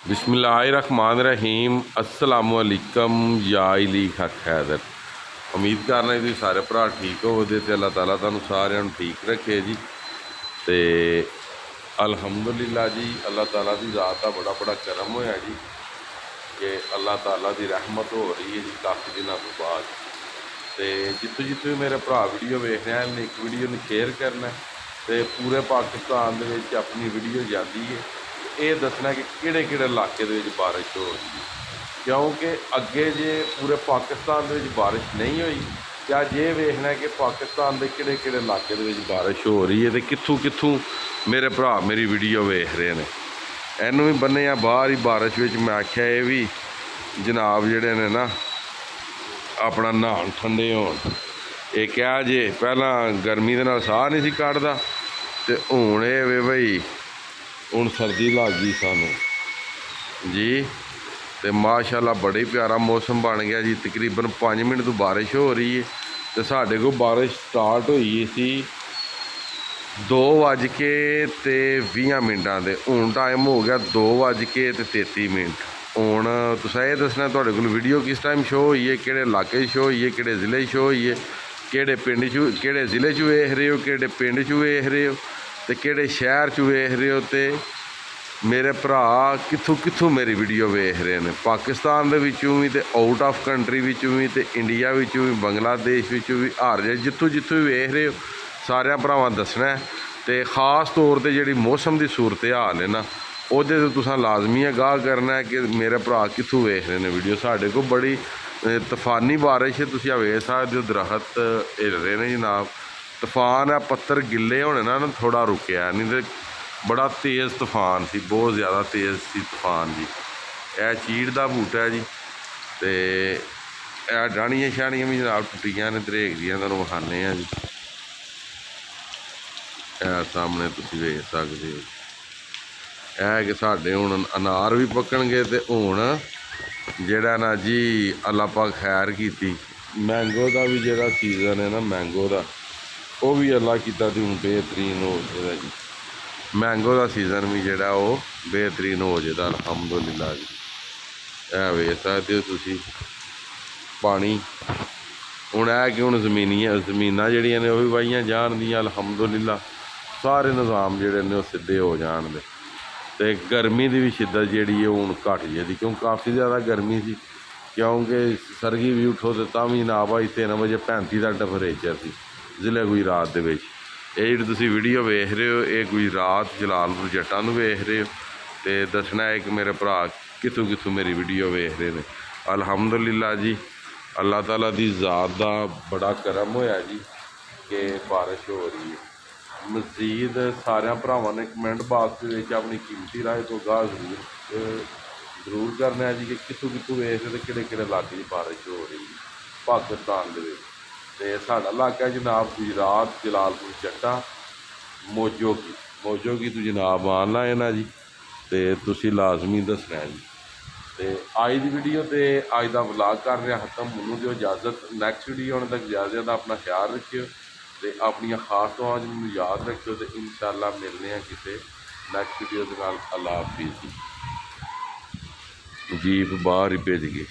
बिस्मिल्लाहिर्रहमानिर्रहीम अस्सलामुअलैकुम या इली हक हैदर। उम्मीद करना जी सारे भरा ठीक होवदे ते अल्लाह ताला तुहानू सारिआं नू ठीक रखे जी। ते अल्हम्दुलिल्लाह जी अल्लाह ताला की ज़ात का बड़ा बड़ा करम होया जी कि अल्लाह ताला की रहमत हो रही है जी काफ़ी दिनों तो बाद। तो जितों जितों मेरे भरा वीडियो वेख रहे हैं एक वीडियो में शेयर करना तो पूरे पाकिस्तान के अपनी वीडियो जाती है। ये दसना कि किहड़े इलाके बारिश हो रही है, क्योंकि अगे जे पूरे पाकिस्तान के बारिश नहीं हुई तो अज ये वेखना कि पाकिस्तान के किहड़े इलाके बारिश हो रही है तो कित्थों कित्थों मेरे भरा मेरी वीडियो वेख रहे हैं। इनू भी बन्ने आ बाहर ही बारिश में मैं आख्या ये भी जनाब जिहड़े ने ना अपना नहान ठंडे होन। ये क्या जे पहला गर्मी के नाल साह नहीं सी कढ़दा ते हुण ये वे बई हुण सर्दी लग गई सानू जी। तो माशाअल्लाह बड़ा ही प्यारा मौसम बन गया जी। तकरीबन 5 मिनट तो बारिश हो रही है तो साढ़े को बारिश स्टार्ट हुई सी 2:20 के हुण टाइम हो गया 2:33। हुण तुसां ये दसना तुहाडे कोल वीडियो किस टाइम शो हुई है, किहड़े इलाके शो हुई है, किहड़े जिले शो हुई है, किहड़े पिंड च किहड़े जिले च वेख रहे हो, किहड़े पिंड च वेख रहे हो तो किहड़े शहर च वेख रहे हो। तो मेरे भरा कित्थों कित्थों मेरी वीडियो वेख रहे हैं, पाकिस्तान दे विचों भी तो आउट ऑफ कंट्री विचों भी तो इंडिया विचों भी बांग्लादेश विचों भी हर जगह जित्थों जित्थों भी वेख रहे हो सारे भरावां दसना है। तो खास तौर पर जिहड़ी मौसम की सूरत हाल है ना उहदे ते तुसां लाजमी आगाह करना है कि मेरे भरा कित्थों वेख रहे हैं वीडियो। साढ़े को बड़ी तूफानी बारिश है, तुसीं वेख सकदे हो दरख्त हिल रहे हैं जनाब। तूफान है, पत्थर गिले होने ना थोड़ा रुकिया नहीं तो बड़ा तेज़ तूफान सी, बहुत ज़्यादा तेज़ सी तूफान जी। यह चीड़ का बूटा है जी। तो यह डाहनियां शाहनियां भी जनाब टुटियां ने दरेक दियां तुहानूं विखाने जी। यह सामने तुसीं वेख सकदे हो। यह कि साडे हुण अनार भी पक्कणगे ते हुण जिहड़ा ना जी अल्लाह पाक खैर कीती मैंगो का भी जिहड़ा सीज़न है ना मैंगो का वो भी अल्लाह कीता ते हुण बेहतरीन हो जाएगा जी। मैंगो का सीज़न भी जिहड़ा वो बेहतरीन हो जाएगा अल्हम्दुलिल्लाह जी। यह वेख सकदे हो तुसीं पानी हुण है कि हुण ज़मीनां जिहड़ियां ने वो भी वाहियां जान दियां अल्हम्दुलिल्लाह। सारे निज़ाम जिहड़े ने वो सिद्धे हो जाण दे। तो गर्मी की भी शिद्दत जी हूँ घट जाती क्यों काफ़ी ज़्यादा गर्मी सी, क्योंकि सरगी भी उठो तो तां भी ना भाई 3 बजे 35 का टैंपरेचर सी जिले गुजरात दे विच। ये जी तुसीं वीडियो वेख रहे हो ये गुजरात जलालपुर जट्टां नूं वेख रहे हो। तो दसना है कि मेरे भरा कित्थों कित्थों मेरी वीडियो वेख रहे हैं। अल्हम्दुलिल्लाह जी अल्लाह ताला की ज़ात का बड़ा करम होया जी कि बारिश हो रही है। मजीद सारे भरावां ने कमेंट बाक्स में अपनी कीमती राय तो गाह जरूर करना है जी कि कित्थों कित्थों वेख रहे किहड़े इलाके की बारिश हो रही है पाकिस्तान दे विच। ते साडा इलाका जनाब गुजरात जलालपुर जट्टा मोजो की तो जनाब ऑनलाइन है जी। तो तुसीं लाजमी दसना है जी। तो अज की वीडियो तो अज का व्लॉग कर रहा खत्म। मैनूं दिओ इजाजत, नैक्सट वीडियो आने तक ज़्यादा अपना ख्याल रखियो तो अपन खास दुआं मैनूं याद रखियो। तो इंशाअल्लाह मिलने हैं किसी नैक्सट वीडियो के नाल। अल्लाह हाफिज़। जीप बाहर ही भेज गए।